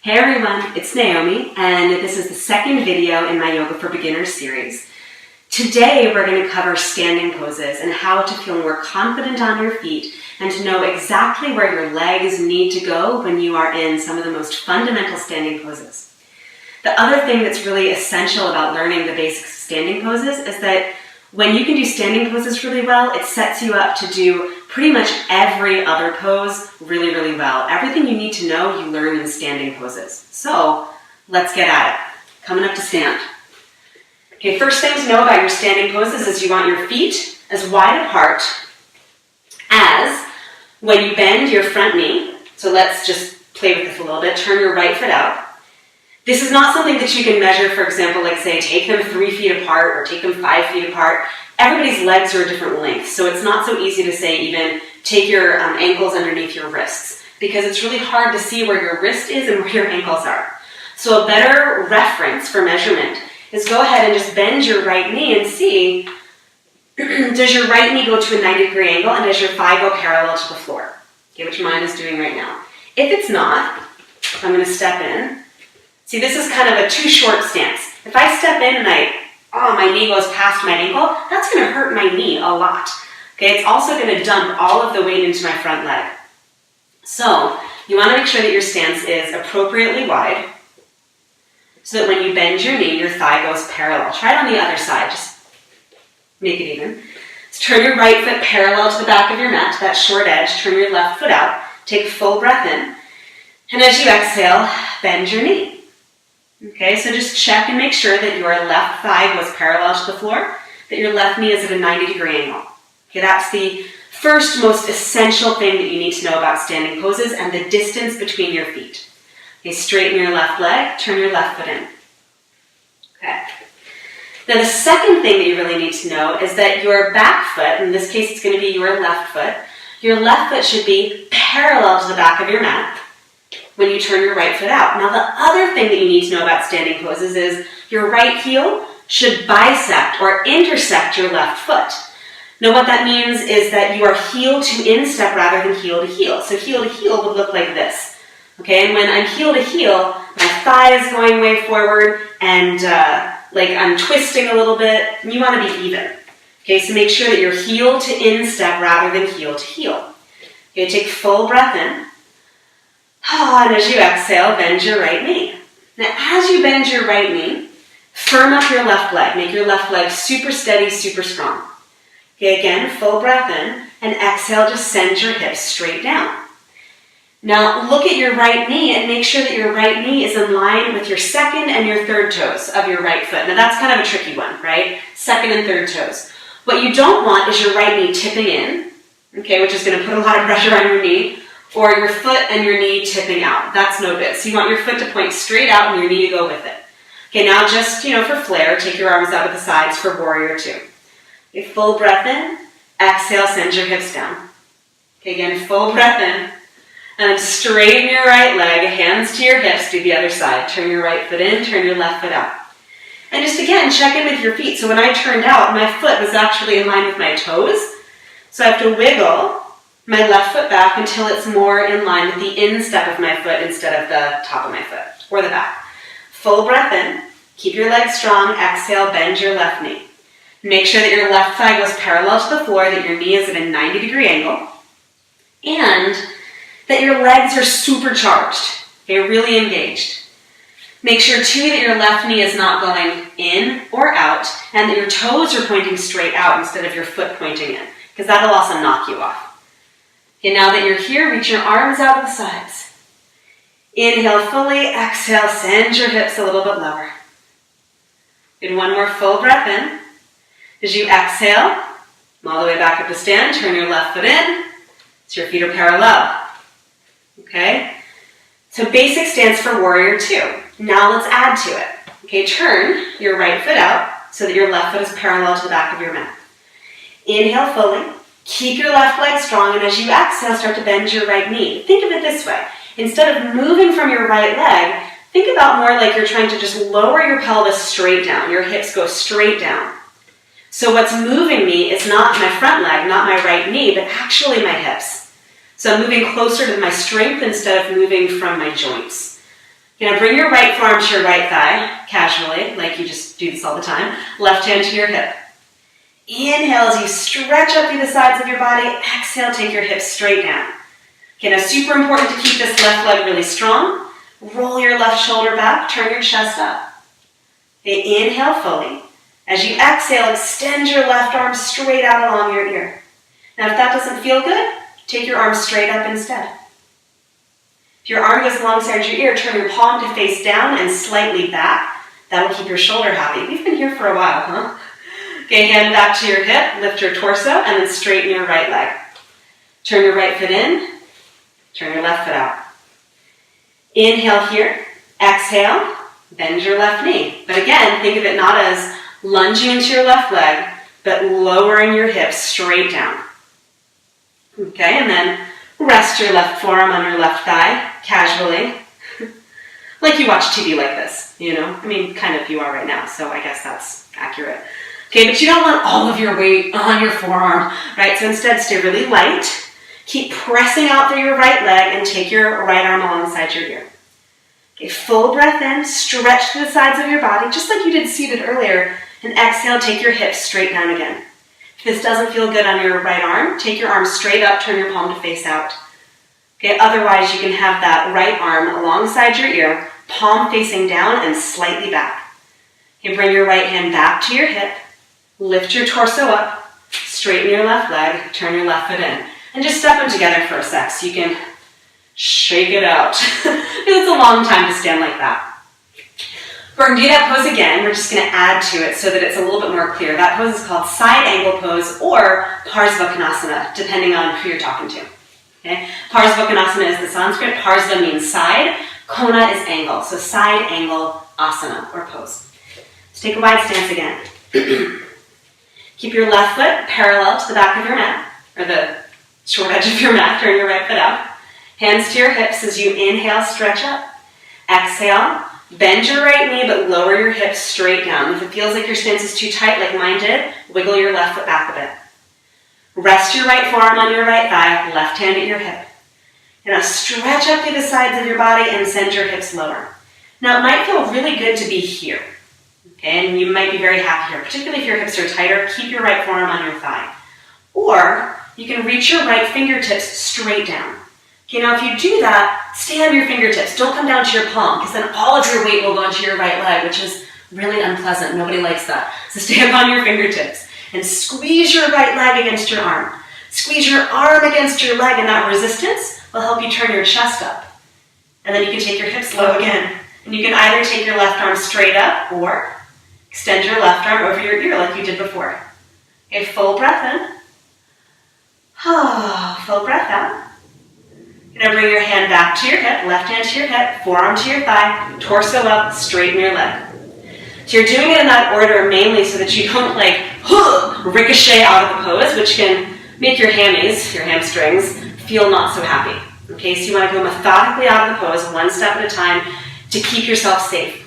Hey everyone, it's Naomi, and this is the second video in my Yoga for Beginners series. Today we're going to cover standing poses and how to feel more confident on your feet and to know exactly where your legs need to go when you are in some of the most fundamental standing poses. The other thing that's really essential about learning the basics of standing poses is that when you can do standing poses really well, it sets you up to do pretty much every other pose really, really well. Everything you need to know, you learn in standing poses. So let's get at it. Coming up to stand. Okay, first thing to know about your standing poses is you want your feet as wide apart as when you bend your front knee. So let's just play with this a little bit. Turn your right foot out. This is not something that you can measure, for example, like say take them 3 feet apart or take them 5 feet apart. Everybody's legs are a different length, so it's not so easy to say even take your ankles underneath your wrists because it's really hard to see where your wrist is and where your ankles are. So a better reference for measurement is go ahead and just bend your right knee and see, does your right knee go to a 90-degree angle and does your thigh go parallel to the floor? Okay, which mine is doing right now. If it's not, I'm going to step in. See, this is kind of a too short stance. If I step in and my knee goes past my ankle, that's going to hurt my knee a lot. Okay, it's also going to dump all of the weight into my front leg. So you want to make sure that your stance is appropriately wide so that when you bend your knee, your thigh goes parallel. Try it on the other side, just make it even. So turn your right foot parallel to the back of your mat, that short edge. Turn your left foot out. Take a full breath in. And as you exhale, bend your knee. Okay, so just check and make sure that your left thigh goes parallel to the floor, that your left knee is at a 90-degree angle. Okay, that's the first most essential thing that you need to know about standing poses and the distance between your feet. Okay, straighten your left leg, turn your left foot in. Okay. Now the second thing that you really need to know is that your back foot, in this case it's going to be your left foot should be parallel to the back of your mat when you turn your right foot out. Now the other thing that you need to know about standing poses is your right heel should bisect or intersect your left foot. Now what that means is that you are heel to instep rather than heel to heel. So heel to heel would look like this. Okay, and when I'm heel to heel, my thigh is going way forward and like I'm twisting a little bit. You want to be even. Okay, so make sure that you're heel to instep rather than heel to heel. Okay, take full breath in. And as you exhale, bend your right knee. Now, as you bend your right knee, firm up your left leg. Make your left leg super steady, super strong. Okay, again, full breath in, and exhale, just send your hips straight down. Now, look at your right knee and make sure that your right knee is in line with your second and your third toes of your right foot. Now, that's kind of a tricky one, right? Second and third toes. What you don't want is your right knee tipping in, okay, which is going to put a lot of pressure on your knee, or your foot and your knee tipping out. That's no good. So you want your foot to point straight out and your knee to go with it. Okay, now just, for flair, take your arms out to the sides for warrior two. Okay, full breath in, exhale, send your hips down. Okay, again, full breath in, and straighten your right leg, hands to your hips, do the other side. Turn your right foot in, turn your left foot out. And just again, check in with your feet. So when I turned out, my foot was actually in line with my toes. So I have to wiggle my left foot back until it's more in line with the instep of my foot instead of the top of my foot, or the back. Full breath in, keep your legs strong, exhale, bend your left knee. Make sure that your left thigh goes parallel to the floor, that your knee is at a 90-degree angle, and that your legs are supercharged, okay, really engaged. Make sure too that your left knee is not going in or out, and that your toes are pointing straight out instead of your foot pointing in, because that'll also knock you off. Okay, now that you're here, reach your arms out to the sides. Inhale fully, exhale, send your hips a little bit lower. And one more full breath in. As you exhale, all the way back up to stand, turn your left foot in, so your feet are parallel. Okay? So basic stance for warrior two. Now let's add to it. Okay, turn your right foot out so that your left foot is parallel to the back of your mat. Inhale fully. Keep your left leg strong, and as you exhale, start to bend your right knee. Think of it this way. Instead of moving from your right leg, think about more like you're trying to just lower your pelvis straight down. Your hips go straight down. So what's moving me is not my front leg, not my right knee, but actually my hips. So I'm moving closer to my strength instead of moving from my joints. You're gonna bring your right forearm to your right thigh, casually, like you just do this all the time. Left hand to your hip. Inhale as you stretch up through the sides of your body. Exhale, take your hips straight down. Okay, now super important to keep this left leg really strong. Roll your left shoulder back, turn your chest up. Okay, inhale fully. As you exhale, extend your left arm straight out along your ear. Now if that doesn't feel good, take your arm straight up instead. If your arm goes alongside your ear, turn your palm to face down and slightly back. That'll keep your shoulder happy. We've been here for a while, huh? Okay, hand back to your hip, lift your torso, and then straighten your right leg. Turn your right foot in, turn your left foot out. Inhale here, exhale, bend your left knee. But again, think of it not as lunging into your left leg, but lowering your hips straight down. Okay, and then rest your left forearm on your left thigh, casually. Like you watch TV like this, you know? I mean, kind of you are right now, so I guess that's accurate. Okay, but you don't want all of your weight on your forearm, right? So instead, stay really light. Keep pressing out through your right leg and take your right arm alongside your ear. Okay, full breath in, stretch to the sides of your body, just like you did seated earlier, and exhale, take your hips straight down again. If this doesn't feel good on your right arm, take your arm straight up, turn your palm to face out. Okay, otherwise you can have that right arm alongside your ear, palm facing down and slightly back. Okay, bring your right hand back to your hip, lift your torso up, straighten your left leg, turn your left foot in. And just step them together for a sec so you can shake it out. It's a long time to stand like that. We're going to do that pose again. We're just going to add to it so that it's a little bit more clear. That pose is called side angle pose or Parsvakonasana, depending on who you're talking to. Okay? Parsvakonasana is the Sanskrit. Parsva means side. Kona is angle. So side angle asana or pose. Let's take a wide stance again. Keep your left foot parallel to the back of your mat, or the short edge of your mat. Turn your right foot out. Hands to your hips as you inhale, stretch up. Exhale, bend your right knee, but lower your hips straight down. If it feels like your stance is too tight, like mine did, wiggle your left foot back a bit. Rest your right forearm on your right thigh, left hand at your hip. And now stretch up through the sides of your body and send your hips lower. Now it might feel really good to be here. Okay, and you might be very happy here, particularly if your hips are tighter. Keep your right forearm on your thigh. Or you can reach your right fingertips straight down. Okay, now if you do that, stay on your fingertips. Don't come down to your palm, because then all of your weight will go into your right leg, which is really unpleasant. Nobody likes that. So stay up on your fingertips and squeeze your right leg against your arm. Squeeze your arm against your leg, and that resistance will help you turn your chest up. And then you can take your hips low again. And you can either take your left arm straight up or extend your left arm over your ear like you did before. Okay, full breath in. Full breath out. You're going to bring your hand back to your hip, left hand to your hip, forearm to your thigh, torso up, straighten your leg. So you're doing it in that order mainly so that you don't ricochet out of the pose, which can make your hammies, your hamstrings, feel not so happy. Okay, so you want to go methodically out of the pose, one step at a time, to keep yourself safe.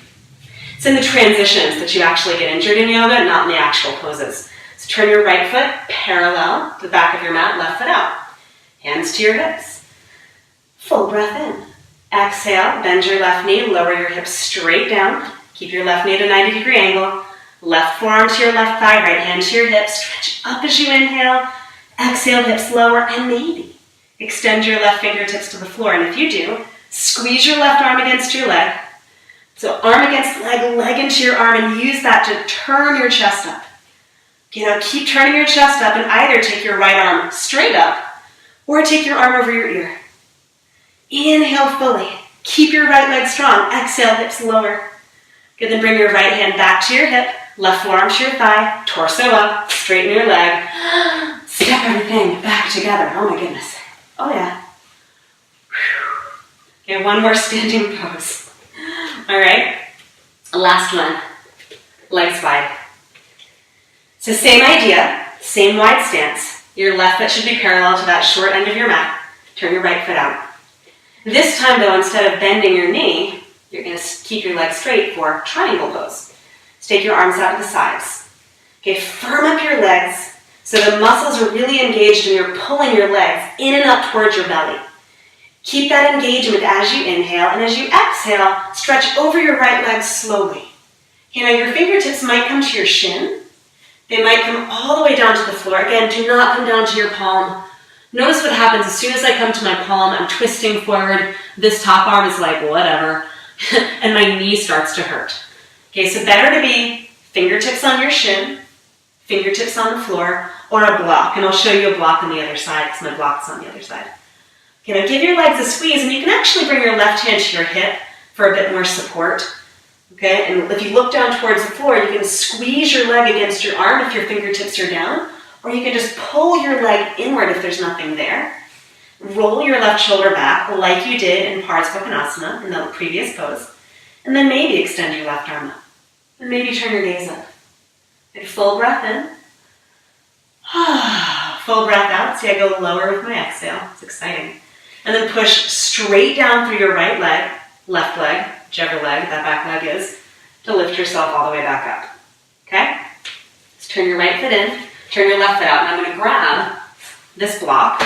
It's in the transitions that you actually get injured in yoga, not in the actual poses. So turn your right foot parallel to the back of your mat, left foot out. Hands to your hips. Full breath in. Exhale, bend your left knee, lower your hips straight down. Keep your left knee at a 90-degree angle. Left forearm to your left thigh, right hand to your hip. Stretch up as you inhale. Exhale, hips lower, and maybe extend your left fingertips to the floor. And if you do, squeeze your left arm against your leg. So arm against leg, leg into your arm, and use that to turn your chest up. You know, keep turning your chest up and either take your right arm straight up or take your arm over your ear. Inhale fully. Keep your right leg strong. Exhale, hips lower. Good, then bring your right hand back to your hip, left forearm to your thigh, torso up, straighten your leg. Step everything back together. Oh my goodness. Oh yeah. Okay, one more standing pose. All right, last one, legs wide. So same idea, same wide stance. Your left foot should be parallel to that short end of your mat. Turn your right foot out. This time though, instead of bending your knee, you're going to keep your legs straight for triangle pose. So take your arms out to the sides. Okay, firm up your legs so the muscles are really engaged and you're pulling your legs in and up towards your belly. Keep that engagement as you inhale, and as you exhale, stretch over your right leg slowly. Okay, now your fingertips might come to your shin. They might come all the way down to the floor. Again, do not come down to your palm. Notice what happens as soon as I come to my palm, I'm twisting forward. This top arm is like, whatever, and my knee starts to hurt. Okay, so better to be fingertips on your shin, fingertips on the floor, or a block. And I'll show you a block on the other side because my block's on the other side. Okay, now give your legs a squeeze, and you can actually bring your left hand to your hip for a bit more support. Okay, and if you look down towards the floor, you can squeeze your leg against your arm if your fingertips are down, or you can just pull your leg inward if there's nothing there. Roll your left shoulder back like you did in Parsvakonasana in the previous pose, and then maybe extend your left arm up, and maybe turn your gaze up. Take a full breath in. Full breath out. See, I go lower with my exhale. It's exciting. And then push straight down through your right leg, left leg, whichever leg that back leg is, to lift yourself all the way back up. Okay? Let's turn your right foot in, turn your left foot out, and I'm going to grab this block.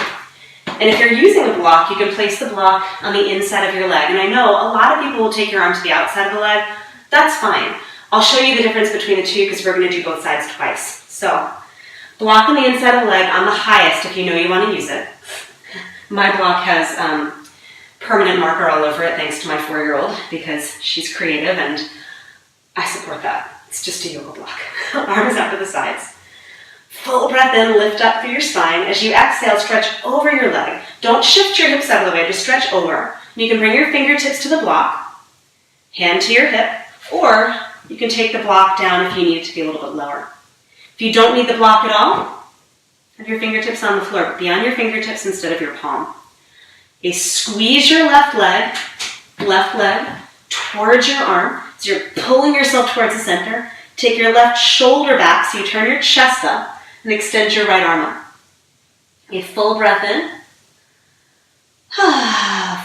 And if you're using a block, you can place the block on the inside of your leg. And I know a lot of people will take your arm to the outside of the leg. That's fine. I'll show you the difference between the two because we're going to do both sides twice. So, block on the inside of the leg on the highest if you know you want to use it. My block has permanent marker all over it thanks to my 4-year-old because she's creative and I support that. It's just a yoga block. Arms out to the sides. Full breath in, lift up through your spine. As you exhale, stretch over your leg. Don't shift your hips out of the way, just stretch over. You can bring your fingertips to the block, hand to your hip, or you can take the block down if you need it to be a little bit lower. If you don't need the block at all, have your fingertips on the floor. Be on your fingertips instead of your palm. Okay, squeeze your left leg towards your arm. So you're pulling yourself towards the center. Take your left shoulder back so you turn your chest up and extend your right arm up. A full breath in.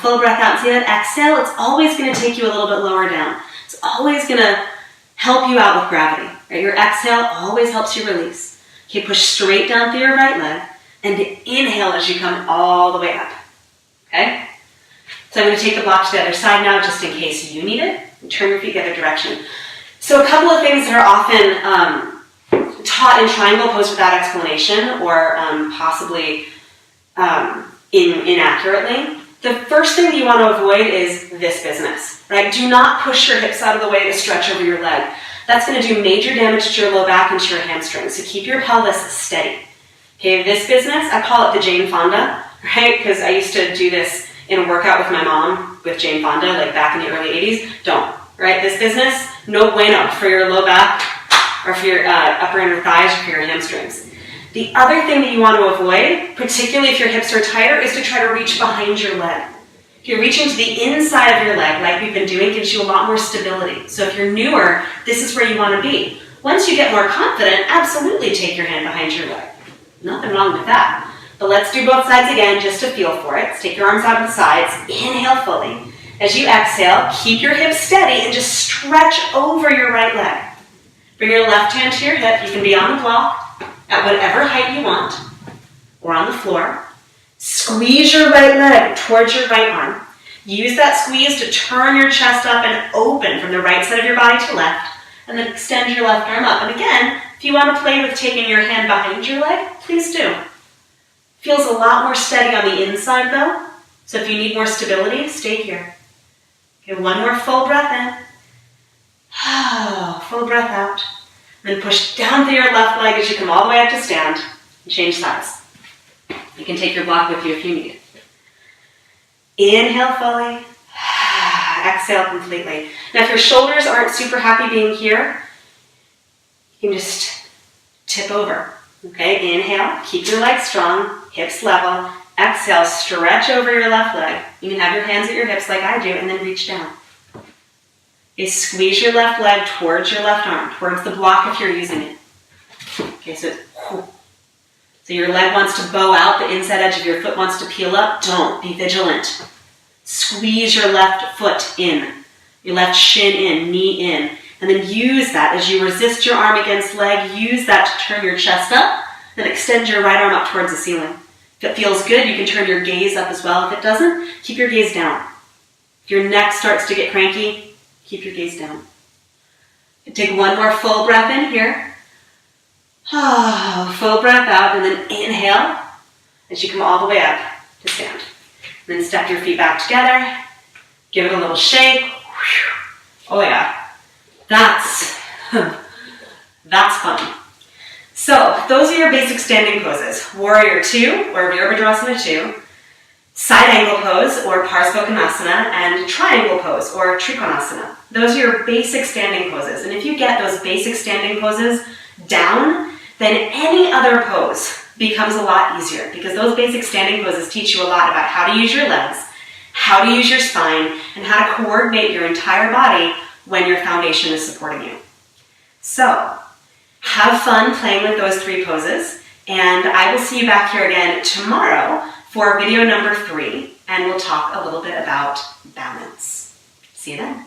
Full breath out. See that exhale? It's always going to take you a little bit lower down. It's always going to help you out with gravity. Right? Your exhale always helps you release. Okay, push straight down through your right leg and inhale as you come all the way up. Okay? So I'm going to take the block to the other side now just in case you need it. And turn your feet the other direction. So a couple of things that are often taught in triangle pose without explanation or possibly inaccurately. The first thing that you want to avoid is this business, right? Do not push your hips out of the way to stretch over your leg. That's going to do major damage to your low back and to your hamstrings. So keep your pelvis steady. Okay, this business, I call it the Jane Fonda, right? Because I used to do this in a workout with my mom with Jane Fonda, like back in the early 80s. Don't, right? This business, no bueno for your low back or for your upper inner thighs or for your hamstrings. The other thing that you want to avoid, particularly if your hips are tighter, is to try to reach behind your leg. If you're reaching to the inside of your leg, like we've been doing, gives you a lot more stability. So if you're newer, this is where you want to be. Once you get more confident, absolutely take your hand behind your leg. Nothing wrong with that. But let's do both sides again just to feel for it. Let's take your arms out to the sides. Inhale fully. As you exhale, keep your hips steady and just stretch over your right leg. Bring your left hand to your hip. You can be on the block at whatever height you want or on the floor. Squeeze your right leg towards your right arm. Use that squeeze to turn your chest up and open from the right side of your body to left, and then extend your left arm up. And again, if you want to play with taking your hand behind your leg, please do. Feels a lot more steady on the inside though, so if you need more stability, stay here. Okay, one more full breath in. Full breath out. Then push down through your left leg as you come all the way up to stand and change sides. You can take your block with you if you need it. Inhale fully. Exhale completely. Now if your shoulders aren't super happy being here, you can just tip over. Okay, inhale, keep your legs strong, hips level. Exhale, stretch over your left leg. You can have your hands at your hips like I do and then reach down. Okay, squeeze your left leg towards your left arm, towards the block if you're using it. Okay, so your leg wants to bow out, the inside edge of your foot wants to peel up. Don't, be vigilant. Squeeze your left foot in, your left shin in, knee in, and then use that as you resist your arm against leg, use that to turn your chest up, then extend your right arm up towards the ceiling. If it feels good, you can turn your gaze up as well. If it doesn't, keep your gaze down. If your neck starts to get cranky, keep your gaze down. Take one more full breath in here. Full breath out, and then inhale as you come all the way up to stand. And then step your feet back together. Give it a little shake. Oh yeah, that's fun. So those are your basic standing poses. Warrior 2 or Virabhadrasana 2, side angle pose or Parsvakonasana, and triangle pose or Trikonasana. Those are your basic standing poses. And if you get those basic standing poses down, then any other pose becomes a lot easier, because those basic standing poses teach you a lot about how to use your legs, how to use your spine, and how to coordinate your entire body when your foundation is supporting you. So, have fun playing with those 3 poses, and I will see you back here again tomorrow for video number 3, and we'll talk a little bit about balance. See you then.